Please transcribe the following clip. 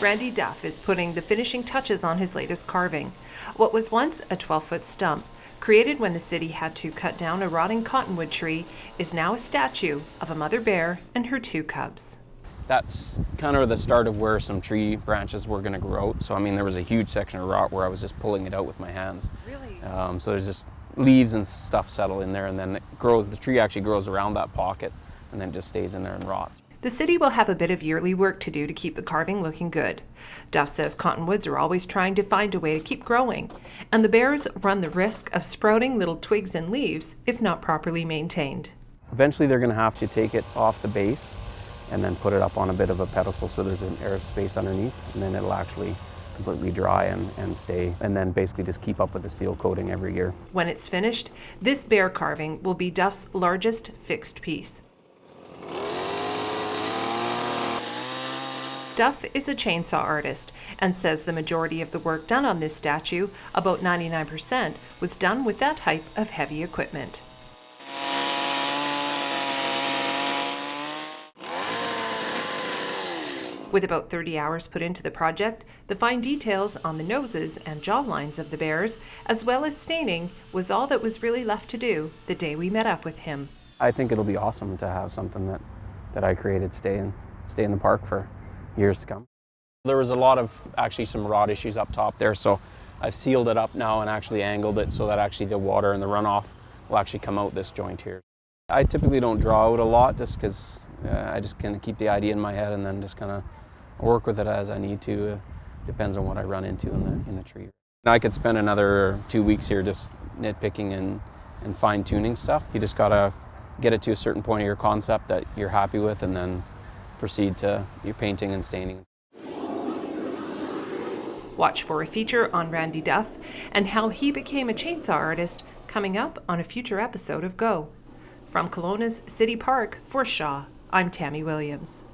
Randy Duff is putting the finishing touches on his latest carving. What was once a 12-foot stump, created when the city had to cut down a rotting cottonwood tree, is now a statue of a mother bear and her 2 cubs. That's kind of the start of where some tree branches were going to grow out. So I mean, there was a huge section of rot where I was just pulling it out with my hands. Really? So there's just leaves and stuff settle in there, and then it grows. The tree actually grows around that pocket, and then just stays in there and rots. The city will have a bit of yearly work to do to keep the carving looking good. Duff says cottonwoods are always trying to find a way to keep growing, and the bears run the risk of sprouting little twigs and leaves if not properly maintained. Eventually they're going to have to take it off the base and then put it up on a bit of a pedestal so there's an air space underneath, and then it'll actually completely dry and stay, and then basically just keep up with the seal coating every year. When it's finished, this bear carving will be Duff's largest fixed piece. Duff is a chainsaw artist and says the majority of the work done on this statue, about 99%, was done with that type of heavy equipment. With about 30 hours put into the project, the fine details on the noses and jaw lines of the bears, as well as staining, was all that was really left to do the day we met up with him. I think it'll be awesome to have something that I created stay in the park for years to come. There was a lot of actually some rot issues up top there, so I've sealed it up now and actually angled it so that actually the water and the runoff will actually come out this joint here. I typically don't draw out a lot just because I just kind of keep the idea in my head and then just kind of work with it as I need to. Depends on what I run into in the tree. I could spend another 2 weeks here just nitpicking and fine-tuning stuff. You just gotta get it to a certain point of your concept that you're happy with, and then proceed to your painting and staining. Watch for a feature on Randy Duff and how he became a chainsaw artist coming up on a future episode of Go. From Kelowna's City Park for Shaw, I'm Tammy Williams.